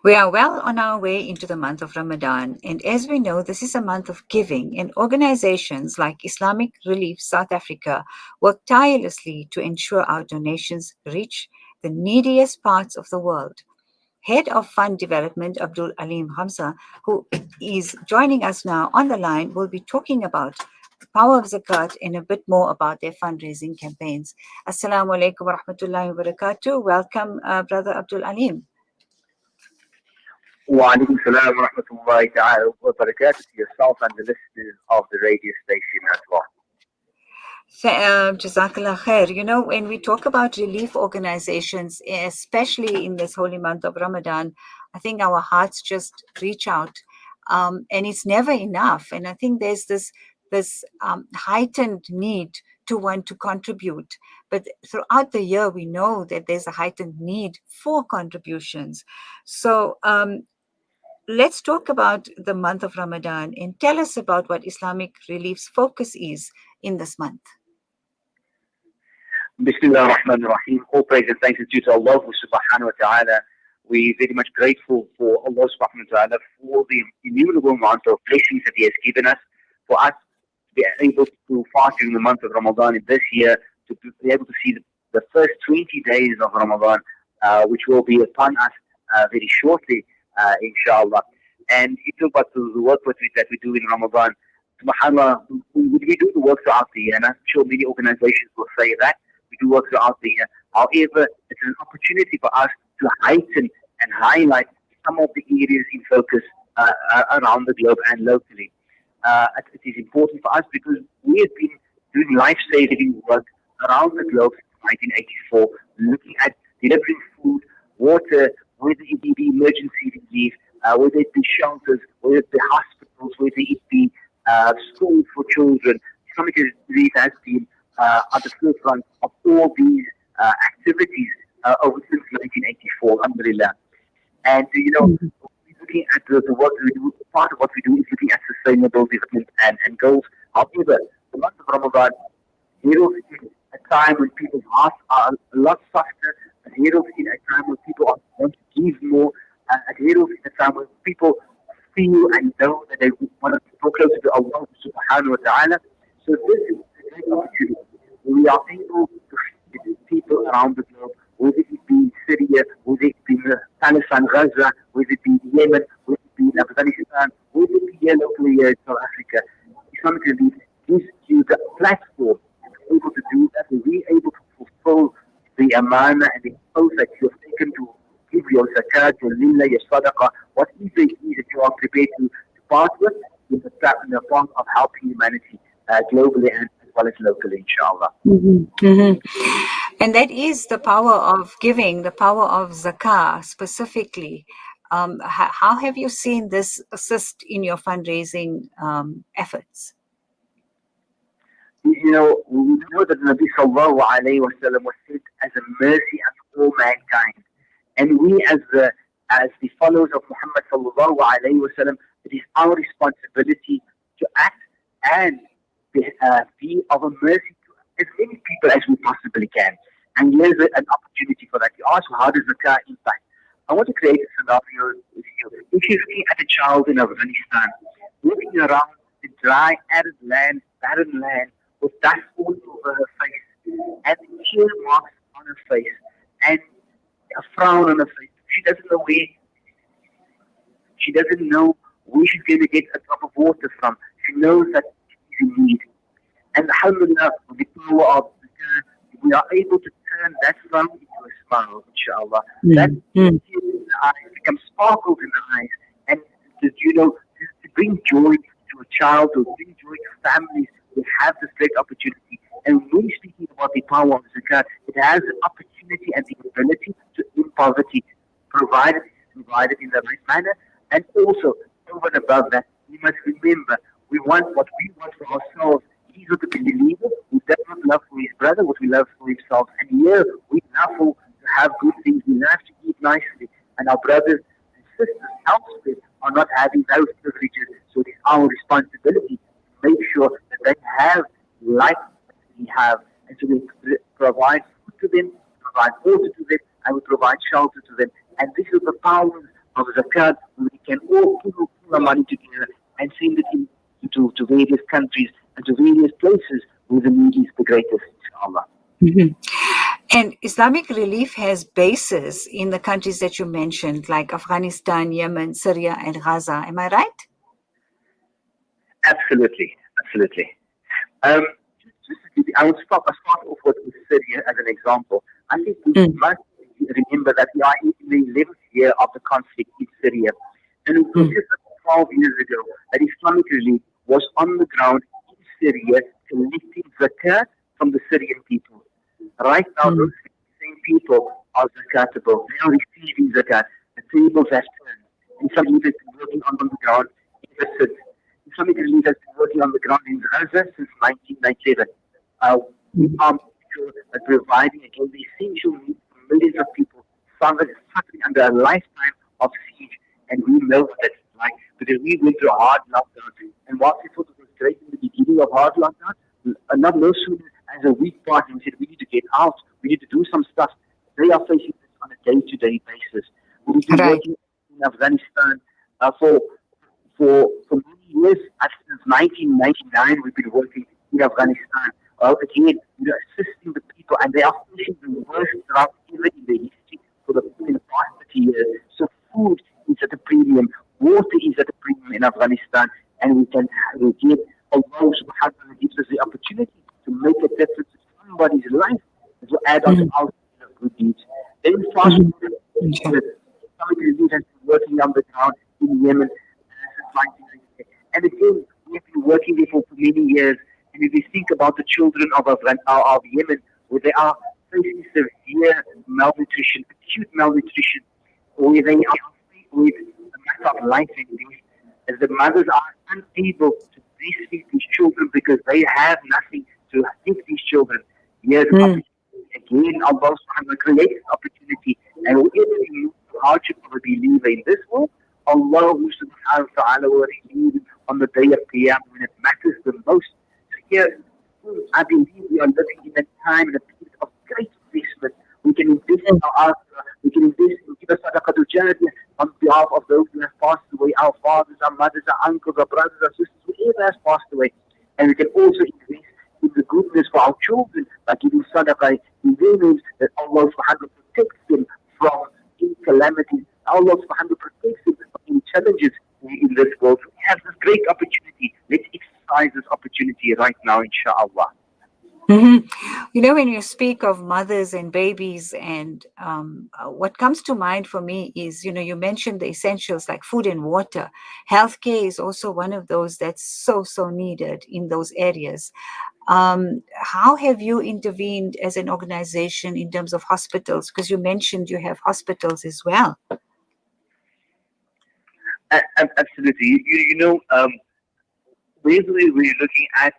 We are well on our way into the month of Ramadan, and as we know, this is a month of giving, and organizations like Islamic Relief South Africa work tirelessly to ensure our donations reach the neediest parts of the world. Head of Fund Development, Abdul Aleem Ghamza, who is joining us now on the line, will be talking about the power of zakat and a bit more about their fundraising campaigns. Assalamu alaikum wa rahmatullahi wa barakatuh. Welcome, Brother Abdul Aleem. Wa alaikum salam wa rahmatullahi ta'ala wa barakatuh to yourself and the listeners of the radio station as well. Jazakallah khair. You know, when we talk about relief organizations, especially in this holy month of Ramadan, I think our hearts just reach out, and it's never enough. And I think there's this heightened need to want to contribute. But throughout the year, we know that there's a heightened need for contributions. So let's talk about the month of Ramadan and tell us about what Islamic Relief's focus is in this month. Bismillah ar-Rahman ar-Rahim. All praise and thanks is due to Allah subhanahu wa ta'ala. We're very much grateful for Allah subhanahu wa ta'ala for the innumerable amount of blessings that He has given us, for us to be able to fast in the month of Ramadan in this year, to be able to see the first 20 days of Ramadan, which will be upon us very shortly, inshallah. And you talk about the work that we do in Ramadan. SubhanAllah, we do the work throughout the year, and I'm sure many organizations will say that. We do work throughout the year. However, it's an opportunity for us to heighten and highlight some of the areas in focus around the globe and locally. It is important for us because we have been doing life-saving work around the globe since 1984, looking at delivering food, water, whether it be emergency relief, whether it be shelters, whether it be hospitals, whether it be schools for children. Islamic Relief has been at the forefront of all these activities over since 1984, alhamdulillah. And, looking at the work we do, part of what we do is looking at sustainable development and goals. However, the month of Ramadan heralds in a time when people's hearts are a lot softer, it heralds in a time when people want to give more, it heralds in a time when people feel and know that they want to draw closer to Allah subhanahu wa ta'ala. So this is a great opportunity. We are able to feed people around the globe, whether it be in Syria, whether it be in Palestine, Gaza, whether it be in Yemen, whether it be in Afghanistan, whether it be here locally here in South Africa. Islamic Relief gives you the platform to be able to do that, to be able to fulfill the amana and the oath that you have taken to give your zakat, your lillah, your sadaqah, whatever it is that you are prepared to part with in the path of helping humanity globally and as well as locally, inshallah. Mm-hmm. Mm-hmm. And that is the power of giving, the power of zakah specifically. How have you seen this assist in your fundraising efforts? We know that Nabi sallallahu alayhi wa sallam was sent as a mercy of all mankind. And we as the followers of Muhammad sallallahu alayhi wa sallam, it is our responsibility to act and be of a mercy to as many people as we possibly can. And here's an opportunity for that. You ask, how does zakah impact? I want to create a scenario with you. If you're looking at a child in Afghanistan, looking around the dry, arid land, barren land, with dust all over her face, and tear marks on her face, and a frown on her face. She doesn't know where she's going to get a drop of water from. She knows that she's in need. And alhamdulillah, with the power of zakah, we are able to turn that frown into a smile, inshallah. That tears in the eyes become sparkles in the eyes. And to bring joy to a child, to bring joy to families, we have this great opportunity. And when speaking about the power of zakat, it has the opportunity and the ability to end poverty, provided in the right manner. And also, over and above that, we must remember, what we want for ourselves. He's with the believer who does not love for his brother what we love for himself. And here, we love to have good things. We love to eat nicely. And our brothers and sisters elsewhere are not having those privileges. So it is our responsibility to make sure that they have life that we have. And so we provide food to them, provide water to them, and we provide shelter to them. And this is the power of zakat, we can all pull our money together and send it to various countries and to various places where the need is the greatest, inshallah. Mhm. And Islamic Relief has bases in the countries that you mentioned, like Afghanistan, Yemen, Syria, and Gaza. Am I right? Absolutely, absolutely. Um, I will start off with Syria as an example. I think we must remember that we are in the 11th year of the conflict in Syria. And it was just 12 years ago that Islamic Relief was on the ground in Syria collecting zakat from the Syrian people. Right now, those same people are zakatable. They are receiving zakat. The tables have turned. And some leaders have been working on the ground ever since. Islamic Relief has been working on the ground in Gaza since 1997. We are providing again the essential needs for millions of people suffering under a lifetime of siege. And we know what that's like because we went through a hard lockdown. And whilst we thought it was great in the beginning of hard lockdown, not no sooner as a week passed and we said we need to get out, we need to do some stuff. They are facing this on a day-to-day basis. We've been working in Afghanistan for many years. Since 1999, we've been working in Afghanistan. Again, assisting the people, and they are facing the worst drought ever in the history in the past 30 years. So food is at a premium, water is at a premium in Afghanistan, and we get Allah subhanahu wa ta'ala gives us the opportunity to make a difference in somebody's life to add on to our good deeds. Then fast forward, Islamic Relief has been working on the ground in Yemen since 1998. And again, we have been working there for many years. And if we think about the children of Yemen, where they are facing severe malnutrition, acute malnutrition, where they are faced with a matter of life and death, as the mothers are unable to breastfeed these children because they have nothing to give these children. Here's an opportunity. Again, Allah subhanahu wa ta'ala creates opportunity, and whatever you hardship of a believer in this world, Allah subhanahu wa ta'ala will relieve on the day of Qiyamah when it matters the most. So here, I believe we are living in a time and a period of great investment. We can invest in our akhirah, we can invest in give us sadaqatul jariyah on behalf of those who have passed away, our fathers, our mothers, our uncles, our brothers, our sisters, whoever has passed away. And we can also invest in the goodness for our children by giving sadaqah in their names, that Allah subhanahu wa ta'ala protects them from any calamities. Allah subhanahu wa ta'ala protects them from any challenges in this world. So we have this great opportunity. Let's exercise this opportunity right now, inshallah. When you speak of mothers and babies, and what comes to mind for me is, you mentioned the essentials like food and water. Healthcare is also one of those that's so needed in those areas. How have you intervened as an organization in terms of hospitals? Because you mentioned you have hospitals as well. Absolutely. Basically, we're looking at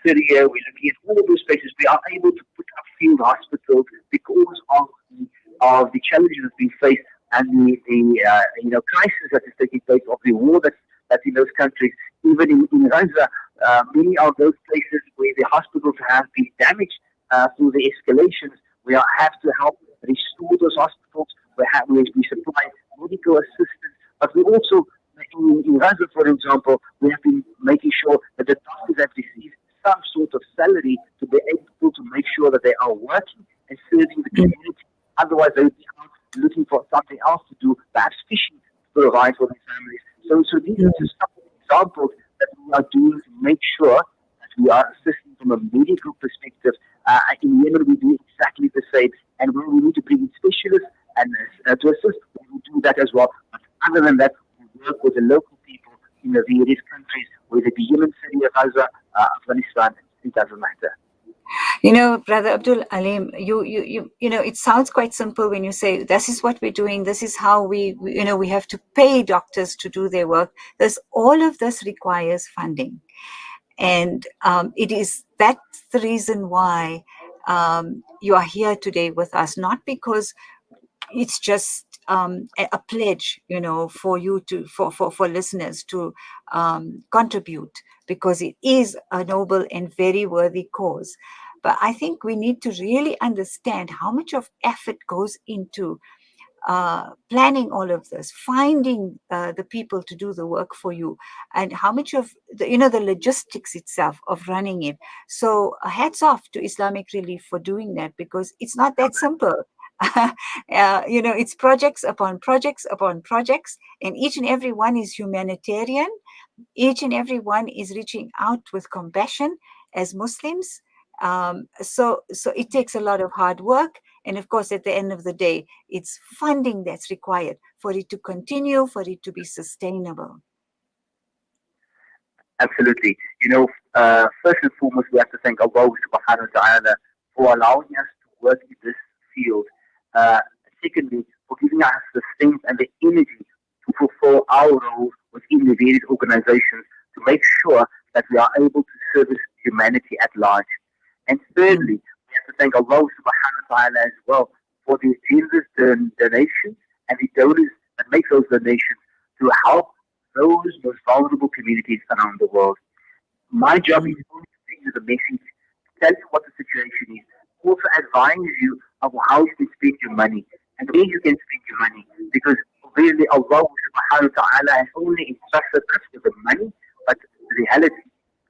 Syria, we're looking at all of those places. We are able to put up field hospitals because of the challenges that we face and the crisis that is taking place, of the war that's in those countries. Even in Gaza, many of those places where the hospitals have been damaged through the escalations, we have to help restore those hospitals. We supply medical assistance, but we also, in Gaza, for example, we have been making sure that the doctors have received some sort of salary to be able to make sure that they are working and serving the community. Otherwise, they would be out looking for something else to do, perhaps fishing to provide for their families. So these are just some examples that we are doing to make sure that we are assisting from a medical perspective. In Yemen, we do exactly the same. And when we need to bring in specialists and to assist, we will do that as well. But other than that, we work with the local people in the various countries, whether it be Yemen, Syria, Gaza, Afghanistan. It doesn't matter. Brother Abdul, Aleem, it sounds quite simple when you say this is what we're doing. This is how we have to pay doctors to do their work. All of this requires funding, and that's the reason why you are here today with us. Not because it's just a pledge, for you for listeners to contribute, because it is a noble and very worthy cause. But I think we need to really understand how much of effort goes into planning all of this, finding the people to do the work for you, and how much of the logistics itself of running it. So hats off to Islamic Relief for doing that, because it's not that simple. It's projects upon projects upon projects, and each and every one is humanitarian. Each and every one is reaching out with compassion as Muslims. So it takes a lot of hard work. And of course, at the end of the day, it's funding that's required for it to continue, for it to be sustainable. Absolutely. First and foremost, we have to thank Allah subhanahu wa ta'ala for allowing us to work in this field. Uh, Secondly, for giving us the strength and the energy to fulfill our roles within the various organizations to make sure that we are able to service humanity at large. And thirdly, we have to thank Allah subhanahu wa ta'ala as well for the generous donations and the donors that make those donations to help those most vulnerable communities around the world. My job is only to bring you the message, tell you what the situation is, also advise you of how you can spend your money and where you can spend your money. Because really Allah subhanahu wa ta'ala has only entrusted us with the money, but the reality,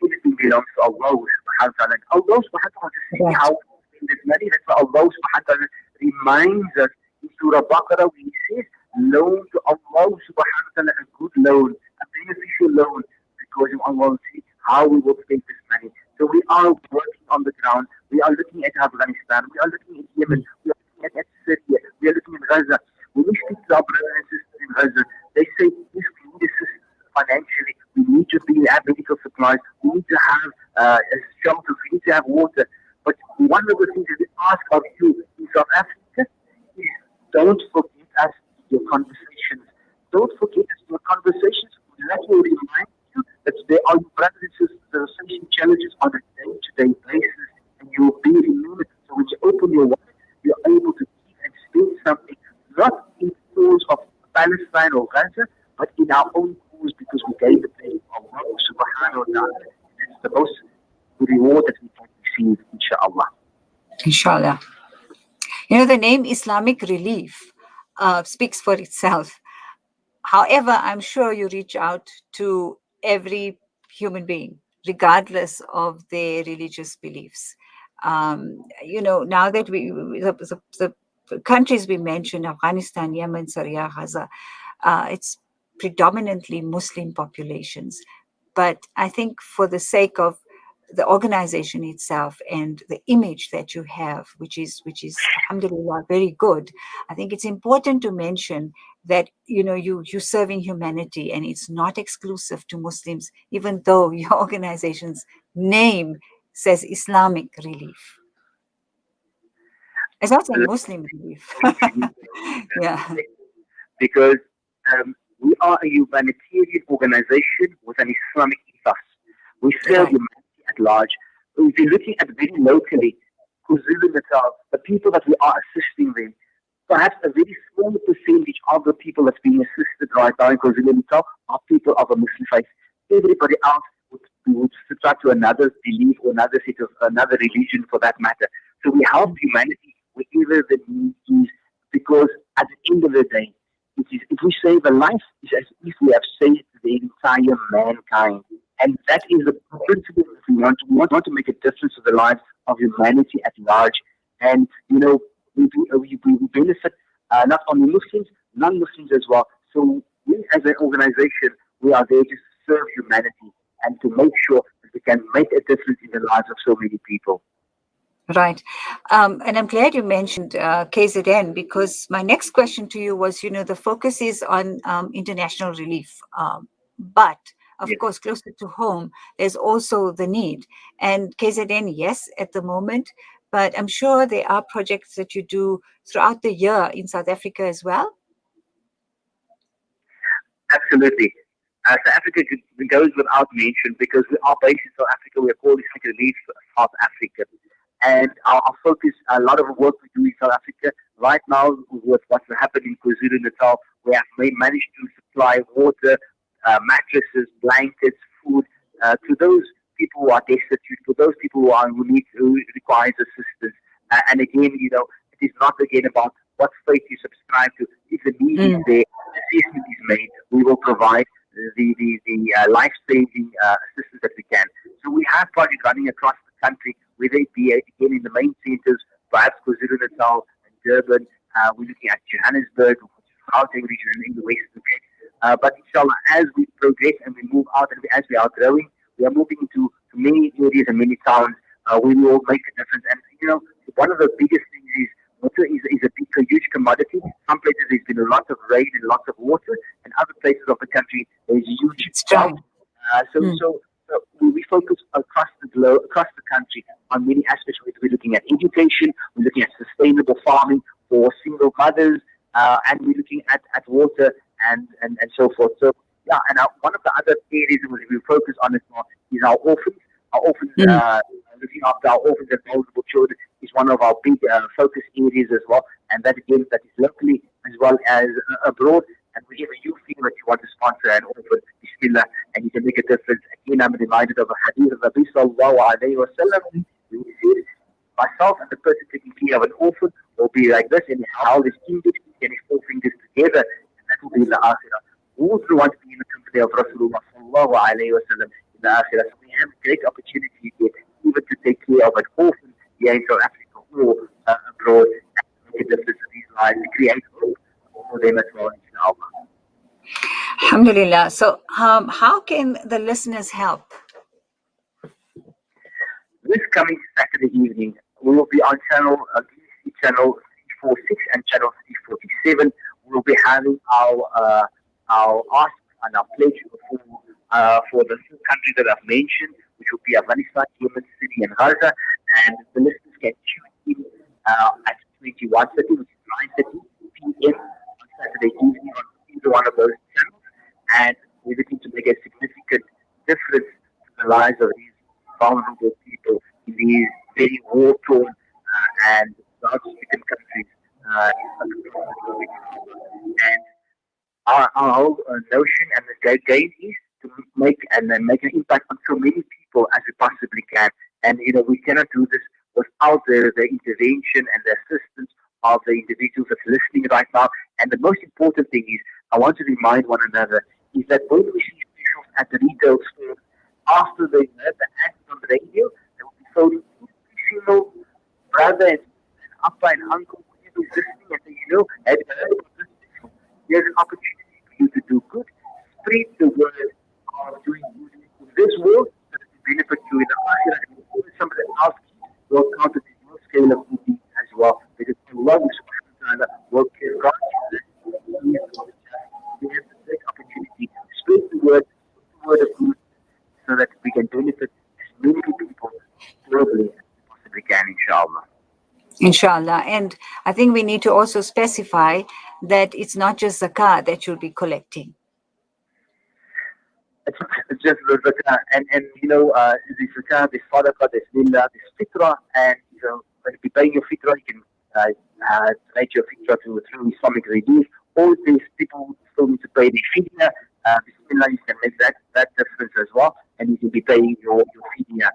everything belongs to Allah subhanahu wa ta'ala. Allah subhanahu wa ta'ala to see how to spend this money. That's why Allah subhanahu wa ta'ala reminds us in Surah Baqarah when He says, loan to Allah subhanahu wa ta'ala, a good loan, a beneficial loan, because Allah will see how we will spend this money. So we are working on the ground. We are looking at Afghanistan. We are looking at Yemen. We are looking at Syria. We are looking at Gaza. When we speak to our brothers and sisters in Gaza, they say, yes, we need assistance financially. We need to have medical supplies. We need to have shelters. We need to have water. But one of the things that we ask of you in South Africa is don't forget us in your conversations. Don't forget us in your conversations. That will remind you that there are brothers and sisters that are facing challenges on a day-to-day basis, and you will be remembered. So when you open your wallet, you're able to give and spend something, not in the cause of Palestine or Gaza, but in our own cause, because we gave the praise of Allah subhanahu wa ta'ala. That's the most reward that we can receive, inshallah. Inshallah. The name Islamic Relief speaks for itself. However, I'm sure you reach out to every human being, regardless of their religious beliefs. Now that the countries we mentioned, Afghanistan, Yemen, Syria, Gaza, it's predominantly Muslim populations. But I think for the sake of the organization itself and the image that you have, which is alhamdulillah very good, I think it's important to mention that you serving humanity, and it's not exclusive to Muslims, even though your organization's name says Islamic Relief. It's not saying Muslim Relief. Yeah. Because we are a humanitarian organization with an Islamic ethos. We serve humanity at large. If you're looking at very locally, KwaZulu-Natal, the people that we are assisting them, perhaps a very small percentage of the people that's being assisted right now in KwaZulu-Natal are people of a Muslim faith. Everybody else would subscribe to another belief or another religion for that matter. So we help humanity wherever the need is, because at the end of the day, if we save a life, it's as if we have saved the entire mankind. And that is the principle that we want. We want to make a difference to the lives of humanity at large. And, we benefit not only Muslims, non-Muslims as well. So we as an organization, we are there to serve humanity and to make sure that we can make a difference in the lives of so many people. Right. And I'm glad you mentioned KZN, because my next question to you was, the focus is on international relief. But of course, closer to home, there's also the need. And KZN, yes, at the moment, but I'm sure there are projects that you do throughout the year in South Africa as well. Absolutely. South Africa goes without mention, because we are based in South Africa. We are called Islamic Relief South Africa. And our focus, a lot of the work we do in South Africa right now, with what's happening in KwaZulu-Natal, we have managed to supply water, mattresses, blankets, food to those people who are destitute, for those people who requires assistance. And again, it is not again about what faith you subscribe strive to, if the need is there, assessment is made, we will provide the life-saving assistance that we can. So we have projects running across the country, whether it be again in the main centres, perhaps KwaZulu-Natal and Durban. We're looking at Johannesburg, Gauteng region, and in the Western Cape. But inshallah, as we progress and we move out and as we are growing, we are moving into many areas and many towns. We will make a difference. And one of the biggest things is water is a huge commodity. Some places there's been a lot of rain and lots of water, and other places of the country there's huge drought. So we focus across the globe, across the country, on many aspects. We're looking at education, we're looking at sustainable farming for single mothers, and we're looking at water and so forth. So yeah, and one of the other areas that we focus on is our orphans. Our orphans, looking after our orphans and vulnerable children is one of our big focus areas as well. And that again, that is locally as well as abroad. And whenever you feel that you want to sponsor an orphan, Bismillah, and you can make a difference. Again, I'm reminded of a hadith of Nabi sallallahu alayhi wa sallam. He said, myself and the person taking care of an orphan will be like this, and how is injured, and his four fingers together, and that will be in the akhirah. We also want to be in the company of Rasulullah sallallahu alayhi wa sallam in the akhirah. So we have a great opportunity here, even to take care of an orphan here in South Africa or abroad, and make a difference in these lives, to create hope for them as well, inshallah. Alhamdulillah. So how can the listeners help? This coming Saturday evening, we will be on channel 346 and channel 347. We will be having our ask and our pledge for the two countries that I've mentioned, which will be Afghanistan, Yemen, Syria, and Ghamza. And the listeners can tune in at 21:30, which is 9:30 p.m. on Saturday evening on either one of those channels. And we're looking to make a significant difference to the lives of these vulnerable people in these very war-torn and drought-stricken countries. And our whole notion and the game is to make an impact on so many people as we possibly can. And we cannot do this without the intervention and the assistance of the individuals that's listening right now. And the most important thing is, I want to remind one another, is that when we see specials at the retail stores, after they heard the ads on the radio, they will be phoning every single brother and appa and uncle who is listening and say, have you heard about this special? There's an opportunity for you to do good. Spread the word of doing good in this world so that it benefits you in the akhirah, and when somebody else will count it in your scale of good deeds as well. Because Allah subhanahu wa ta'ala will grant you that. We have the great opportunity to spread the word of good, so that we can benefit as many people globally as we possibly can, inshallah. Inshallah. And I think we need to also specify that it's not just zakah that you'll be collecting. It's just the zakah, and the zakah, the sadaqah, the lillah, the fitra, and when you pay your fitra, you can donate your fitra through Islamic Relief. All these people still need to pay the fidya. Bismillah, you can make that difference as well, and you can be paying your fidya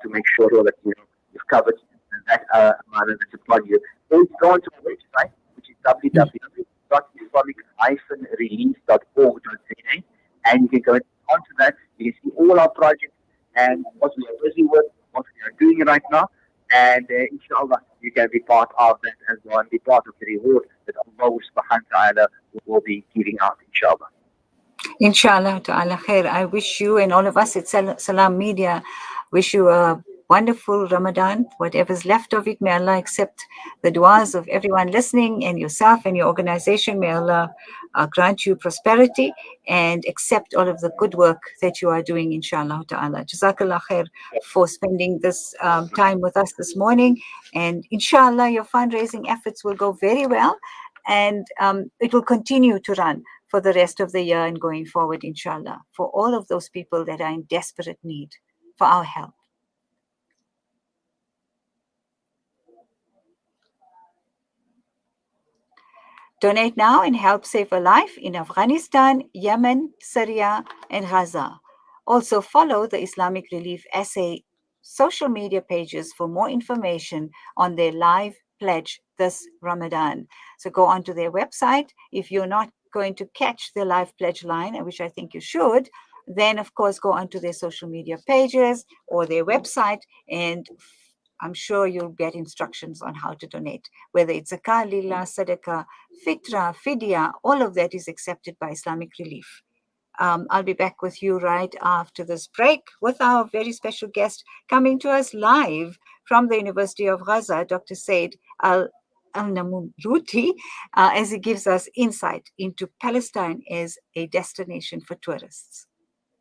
to make sure that you've covered that amount that's upon you. Then go onto our website, which is www.islamic-relief.org.za, and you can go onto that. You can see all our projects and what we are busy with, what we are doing right now, and inshallah, you can be part of that as well and be part of the reward that Allah subhanahu wa ta'ala will be giving out, inshallah. Inshallah ta'ala khair. I wish you and all of us at Salam Media wish you a wonderful Ramadan. Whatever's left of it, may Allah accept the du'as of everyone listening and yourself and your organization. May Allah grant you prosperity and accept all of the good work that you are doing, inshallah ta'ala. Jazakallah khair for spending this time with us this morning. And inshallah, your fundraising efforts will go very well, and it will continue to run for the rest of the year and going forward, inshallah, for all of those people that are in desperate need for our help. Donate now and help save a life in Afghanistan, Yemen, Syria, and Ghamza. Also follow the Islamic Relief SA social media pages for more information on their live pledge this Ramadan. So go onto their website. If you're not going to catch the live pledge line, which I think you should, then of course go onto their social media pages or their website, and I'm sure you'll get instructions on how to donate, whether it's zakah, lillah, sadaqah, fitra, fidya, all of that is accepted by Islamic Relief. I'll be back with you right after this break with our very special guest coming to us live from the University of Ghamza, Dr. Said Al-Namruti, as he gives us insight into Palestine as a destination for tourists.